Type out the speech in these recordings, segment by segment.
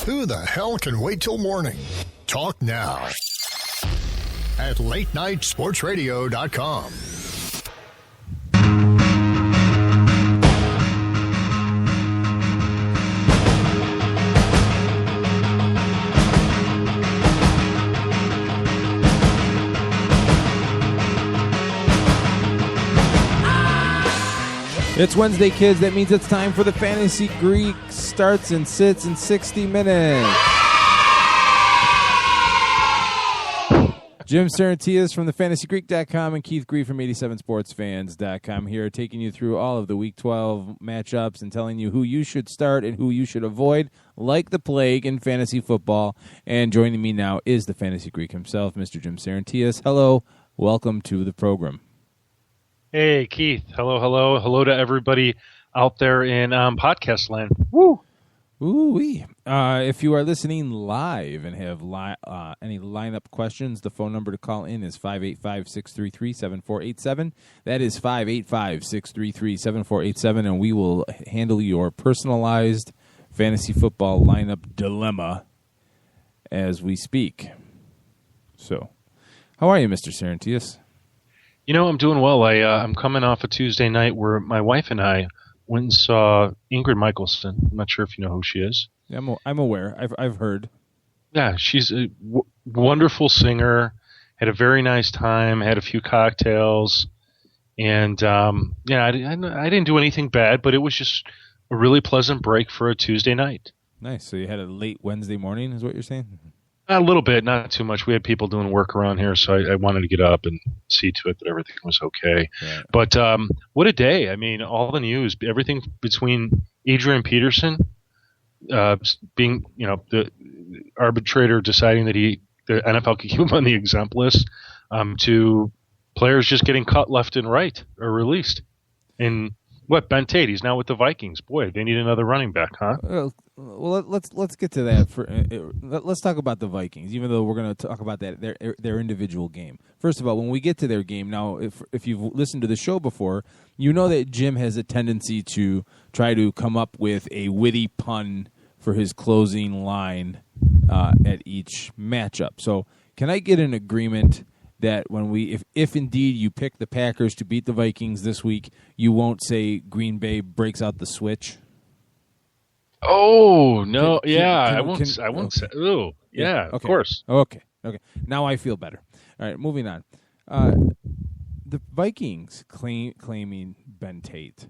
Who the hell can wait till morning? Talk now at latenightsportsradio.com. It's Wednesday, kids. That means it's time for the Fantasy Greek. Starts and sits in 60 minutes. Jim Saranteas from thefantasygreek.com and Keith Grieve from 87sportsfans.com here, taking you through all of the Week 12 matchups and telling you who you should start and who you should avoid, like the plague in fantasy football. And joining me now is the Fantasy Greek himself, Mr. Jim Saranteas. Hello. Welcome to the program. Hey, Keith. Hello, hello. Hello to everybody out there in podcast land. Woo! Ooh-wee. If you are listening live and have any lineup questions, the phone number to call in is 585-633-7487. That is 585-633-7487, and we will handle your personalized fantasy football lineup dilemma as we speak. So, how are you, Mr. Saranteas? You know, I'm doing well. I'm coming off a Tuesday night where my wife and I went and saw Ingrid Michaelson. I'm not sure if you know who she is. Yeah, I'm aware. I've heard. Yeah, she's a wonderful singer. Had a very nice time. Had a few cocktails, and I didn't do anything bad, but it was just a really pleasant break for a Tuesday night. Nice. So you had a late Wednesday morning, is what you're saying? A little bit, not too much. We had people doing work around here, so I wanted to get up and see to it that everything was okay. Yeah. But what a day. I mean, all the news, everything between Adrian Peterson being, the arbitrator deciding that the NFL could keep him on the exempt list, to players just getting cut left and right or released. And Ben Tate, he's now with the Vikings. Boy, they need another running back, huh? Well, let's get to that. Let's talk about the Vikings, even though we're going to talk about that their individual game. First of all, when we get to their game, now, if you've listened to the show before, you know that Jim has a tendency to try to come up with a witty pun for his closing line at each matchup. So, can I get an agreement that when if indeed you pick the Packers to beat the Vikings this week, you won't say Green Bay breaks out the switch? Oh, no. I won't say. Oh, yeah, okay. Of course. Okay. Now I feel better. All right, moving on. The Vikings claiming Ben Tate.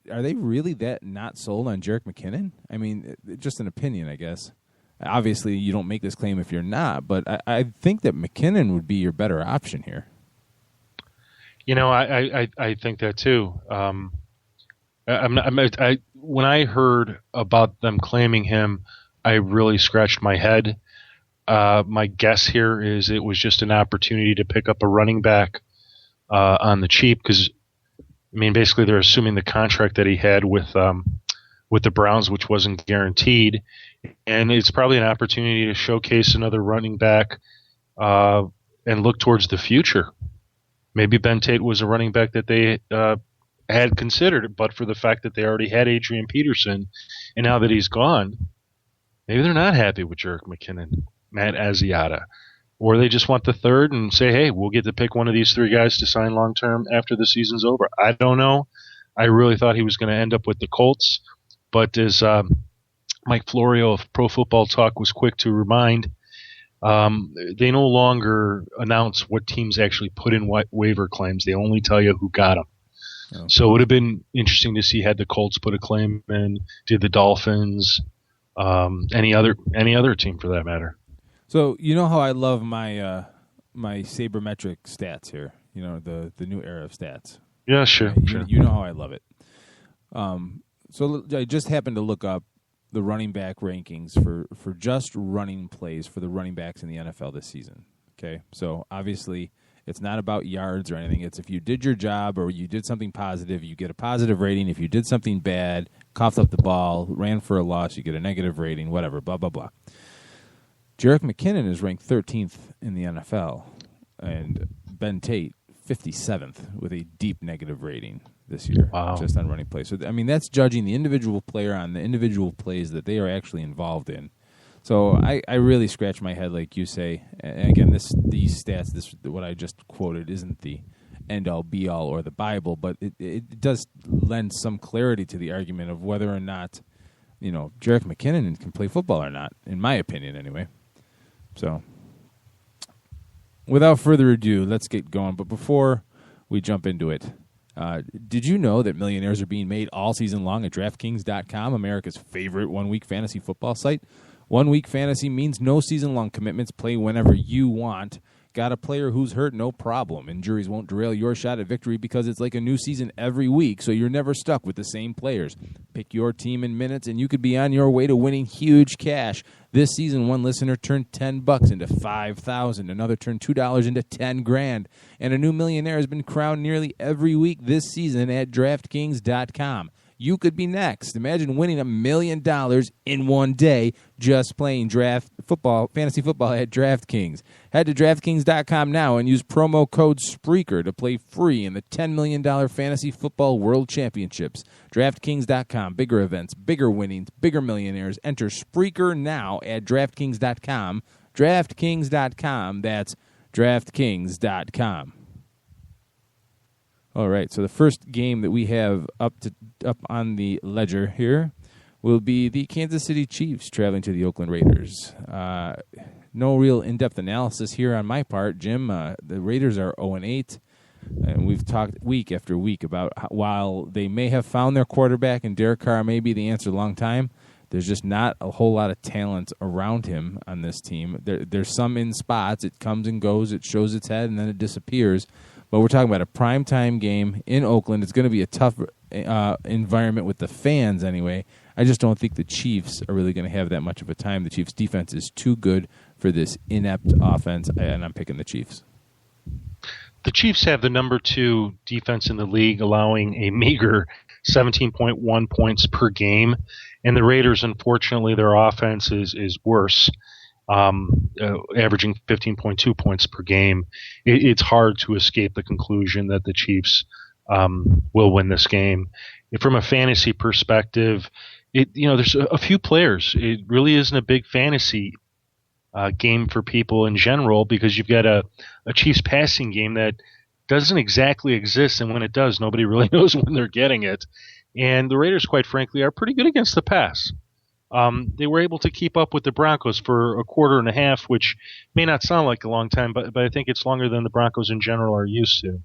Are they really that not sold on Jerick McKinnon? I mean, just an opinion, I guess. Obviously, you don't make this claim if you're not, but I think that McKinnon would be your better option here. I think that too. When I heard about them claiming him, I really scratched my head. My guess here is it was just an opportunity to pick up a running back on the cheap because, basically they're assuming the contract that he had with the Browns, which wasn't guaranteed, and it's probably an opportunity to showcase another running back and look towards the future. Maybe Ben Tate was a running back that they had considered, but for the fact that they already had Adrian Peterson, and now that he's gone, maybe they're not happy with Jerick McKinnon, Matt Asiata, or they just want the third and say, hey, we'll get to pick one of these three guys to sign long-term after the season's over. I don't know. I really thought he was going to end up with the Colts, but as Mike Florio of Pro Football Talk was quick to remind, they no longer announce what teams actually put in waiver claims. They only tell you who got them. Okay. So it would have been interesting to see had the Colts put a claim in, did the Dolphins, any other team for that matter. So you know how I love my my sabermetric stats here, the new era of stats. Yeah, sure. You know how I love it. So I just happened to look up the running back rankings for just running plays for the running backs in the NFL this season. Okay, so obviously it's not about yards or anything. It's if you did your job or you did something positive, you get a positive rating. If you did something bad, coughed up the ball, ran for a loss, you get a negative rating, whatever, blah, blah, blah. Jerick McKinnon is ranked 13th in the NFL, and Ben Tate 57th with a deep negative rating. this year, Wow. just on running plays. So, I mean, that's judging the individual player on the individual plays that they are actually involved in. So I really scratch my head, like you say. And again, these stats, what I just quoted, isn't the end-all, be-all, or the Bible, but it does lend some clarity to the argument of whether or not, Jerick McKinnon can play football or not, in my opinion, anyway. So, without further ado, let's get going. But before we jump into it, did you know that millionaires are being made all season long at DraftKings.com, America's favorite one-week fantasy football site? 1 week fantasy means no season-long commitments. Play whenever you want. Got a player who's hurt? No problem. Injuries won't derail your shot at victory because it's like a new season every week, so you're never stuck with the same players. Pick your team in minutes, and you could be on your way to winning huge cash. This season, one listener turned $10 into $5,000. Another turned $2 into $10,000. And a new millionaire has been crowned nearly every week this season at DraftKings.com. You could be next. Imagine winning $1 million in one day just playing fantasy football at DraftKings. Head to DraftKings.com now and use promo code Spreaker to play free in the $10 million Fantasy Football World Championships. DraftKings.com. Bigger events, bigger winnings, bigger millionaires. Enter Spreaker now at DraftKings.com. DraftKings.com. That's DraftKings.com. All right, so the first game that we have up on the ledger here will be the Kansas City Chiefs traveling to the Oakland Raiders. No real in-depth analysis here on my part, Jim. The Raiders are 0-8, and we've talked week after week about while they may have found their quarterback, and Derek Carr may be the answer a long time, there's just not a whole lot of talent around him on this team. There's some in spots. It comes and goes. It shows its head, and then it disappears. But we're talking about a primetime game in Oakland. It's going to be a tough environment with the fans anyway. I just don't think the Chiefs are really going to have that much of a time. The Chiefs' defense is too good for this inept offense, and I'm picking the Chiefs. The Chiefs have the number 2 defense in the league, allowing a meager 17.1 points per game. And the Raiders, unfortunately, their offense is worse. Averaging 15.2 points per game. It's hard to escape the conclusion that the Chiefs will win this game. From a fantasy perspective, there's a few players. It really isn't a big fantasy game for people in general because you've got a Chiefs passing game that doesn't exactly exist, and when it does, nobody really knows when they're getting it. And the Raiders, quite frankly, are pretty good against the pass. They were able to keep up with the Broncos for a quarter and a half, which may not sound like a long time, but I think it's longer than the Broncos in general are used to.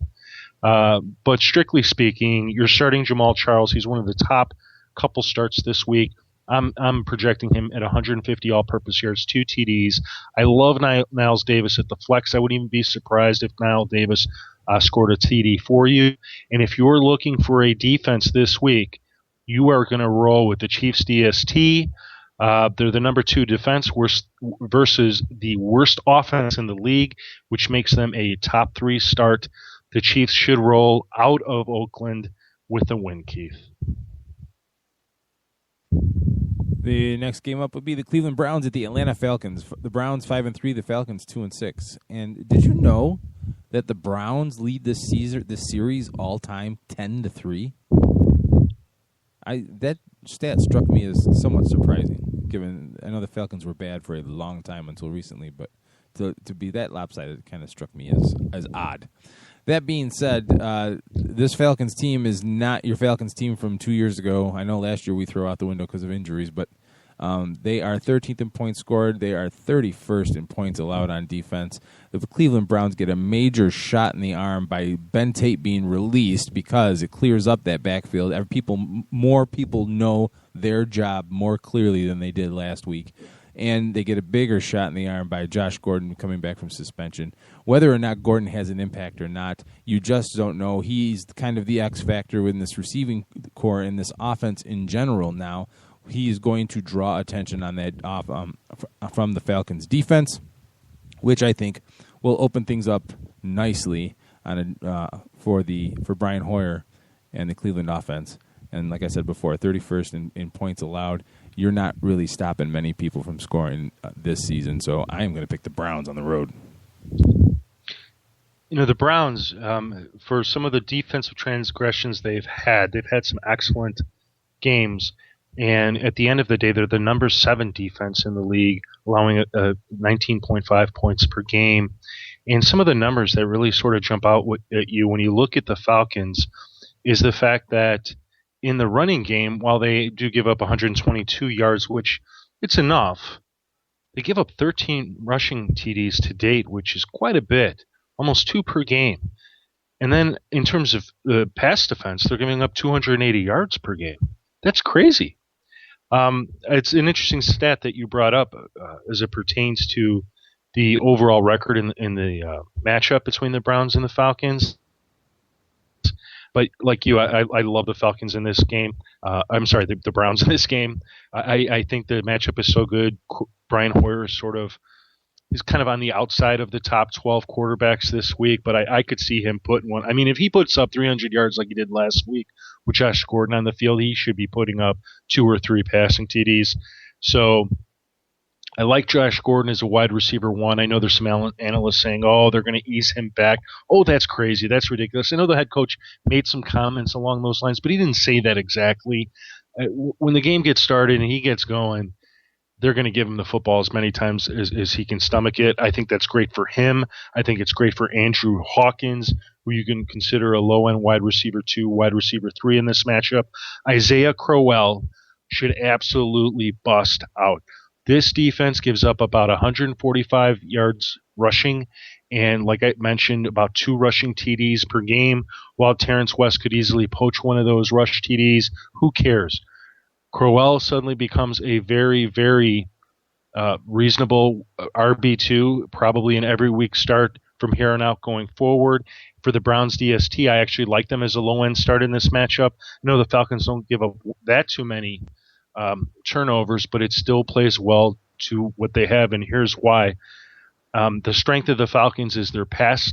But strictly speaking, you're starting Jamal Charles. He's one of the top couple starts this week. I'm projecting him at 150 all-purpose yards, 2 TDs. I love Niles Davis at the flex. I wouldn't even be surprised if Niles Davis scored a TD for you. And if you're looking for a defense this week, you are going to roll with the Chiefs DST. They're the number 2 defense versus the worst offense in the league, which makes them a top 3 start. The Chiefs should roll out of Oakland with a win, Keith. The next game up would be the Cleveland Browns at the Atlanta Falcons. The Browns 5-3, the Falcons 2-6. And did you know that the Browns lead this series all time 10-3? That stat struck me as somewhat surprising, given I know the Falcons were bad for a long time until recently, but to be that lopsided kind of struck me as odd. That being said, this Falcons team is not your Falcons team from 2 years ago. I know last year we threw out the window because of injuries, but they are 13th in points scored. They are 31st in points allowed on defense. The Cleveland Browns get a major shot in the arm by Ben Tate being released because it clears up that backfield. More people know their job more clearly than they did last week. And they get a bigger shot in the arm by Josh Gordon coming back from suspension. Whether or not Gordon has an impact or not, you just don't know. He's kind of the X factor within this receiving core and this offense in general now. He is going to draw attention on that from the Falcons' defense, which I think will open things up nicely for Brian Hoyer and the Cleveland offense. And like I said before, 31st in points allowed. You're not really stopping many people from scoring this season, so I am going to pick the Browns on the road. The Browns, for some of the defensive transgressions they've had some excellent games. And at the end of the day, they're the number 7 defense in the league, allowing 19.5 points per game. And some of the numbers that really sort of jump out at you when you look at the Falcons is the fact that in the running game, while they do give up 122 yards, which it's enough, they give up 13 rushing TDs to date, which is quite a bit, almost 2 per game. And then in terms of pass defense, they're giving up 280 yards per game. That's crazy. It's an interesting stat that you brought up as it pertains to the overall record in the matchup between the Browns and the Falcons. But like you, I love the Falcons in this game. I'm sorry, the Browns in this game. I think the matchup is so good. Brian Hoyer is kind of on the outside of the top 12 quarterbacks this week, but I could see him putting one. I mean, if he puts up 300 yards like he did last week with Josh Gordon on the field, he should be putting up 2 or 3 passing TDs. So I like Josh Gordon as a wide receiver 1. I know there's some analysts saying, oh, they're going to ease him back. Oh, that's crazy. That's ridiculous. I know the head coach made some comments along those lines, but he didn't say that exactly. When the game gets started and he gets going, they're going to give him the football as many times as he can stomach it. I think that's great for him. I think it's great for Andrew Hawkins, who you can consider a low-end wide receiver 2, wide receiver 3 in this matchup. Isaiah Crowell should absolutely bust out. This defense gives up about 145 yards rushing, and like I mentioned, about 2 rushing TDs per game, while Terrence West could easily poach one of those rush TDs. Who cares? Crowell suddenly becomes a very, very reasonable RB2, probably an every week start from here on out going forward. For the Browns DST, I actually like them as a low-end start in this matchup. No, the Falcons don't give up that too many turnovers, but it still plays well to what they have, and here's why. The strength of the Falcons is their pass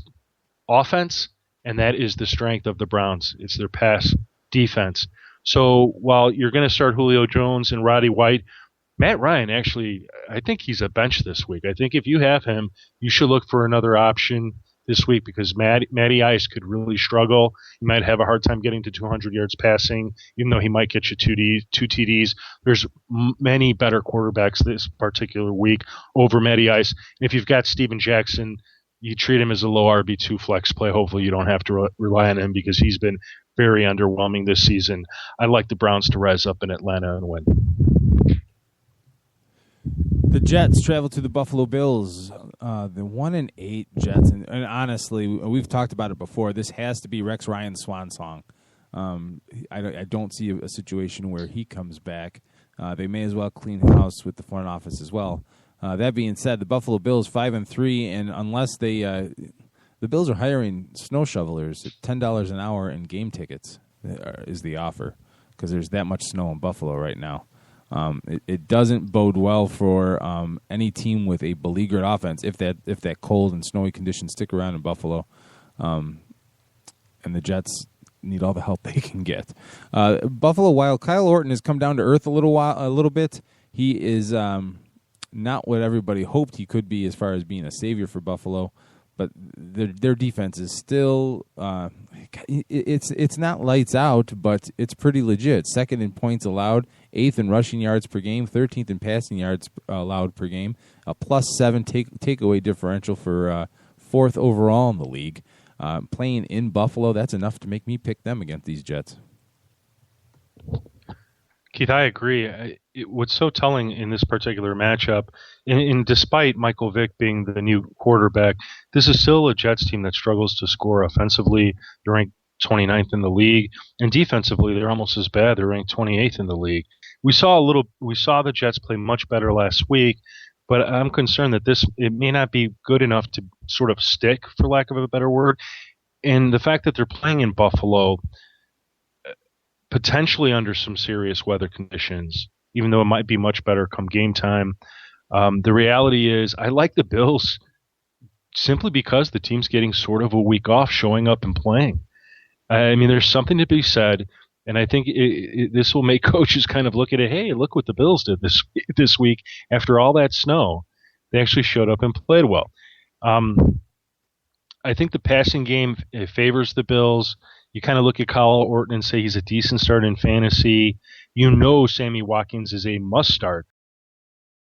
offense, and that is the strength of the Browns. It's their pass defense. So while you're going to start Julio Jones and Roddy White, Matt Ryan actually, I think he's a bench this week. I think if you have him, you should look for another option this week because Matty Ice could really struggle. He might have a hard time getting to 200 yards passing, even though he might get you 2 TDs. There's many better quarterbacks this particular week over Matty Ice. And if you've got Steven Jackson, you treat him as a low RB2 flex play. Hopefully you don't have to rely on him because he's been very underwhelming this season. I like the Browns to rise up in Atlanta and win. The Jets travel to the Buffalo Bills. The 1-8 Jets, and honestly, we've talked about it before. This has to be Rex Ryan's swan song. I don't see a situation where he comes back. They may as well clean house with the front office as well. That being said, the Buffalo Bills 5-3, and unless the Bills are hiring snow shovelers at $10 an hour and game tickets is the offer because there's that much snow in Buffalo right now. It doesn't bode well for any team with a beleaguered offense if that cold and snowy conditions stick around in Buffalo, and the Jets need all the help they can get. Buffalo, while Kyle Orton has come down to earth a little bit, he is not what everybody hoped he could be as far as being a savior for Buffalo. But their defense is still it's not lights out, but it's pretty legit. 2nd in points allowed, 8th in rushing yards per game, 13th in passing yards allowed per game, a +7 takeaway differential for 4th overall in the league. Playing in Buffalo, that's enough to make me pick them against these Jets. Keith, I agree. What's so telling in this particular matchup, and despite Michael Vick being the new quarterback, this is still a Jets team that struggles to score offensively. They're ranked 29th in the league, and defensively, they're almost as bad. They're ranked 28th in the league. We saw the Jets play much better last week, but I'm concerned that it may not be good enough to sort of stick, for lack of a better word. And the fact that they're playing in Buffalo, potentially under some serious weather conditions, even though it might be much better come game time. The reality is I like the Bills simply because the team's getting sort of a week off showing up and playing. I mean, there's something to be said, and I think this will make coaches kind of look at it, hey, look what the Bills did this week. After all that snow, they actually showed up and played well. I think the passing game it favors the Bills. You kind of look at Kyle Orton and say he's a decent start in fantasy. You know Sammy Watkins is a must start.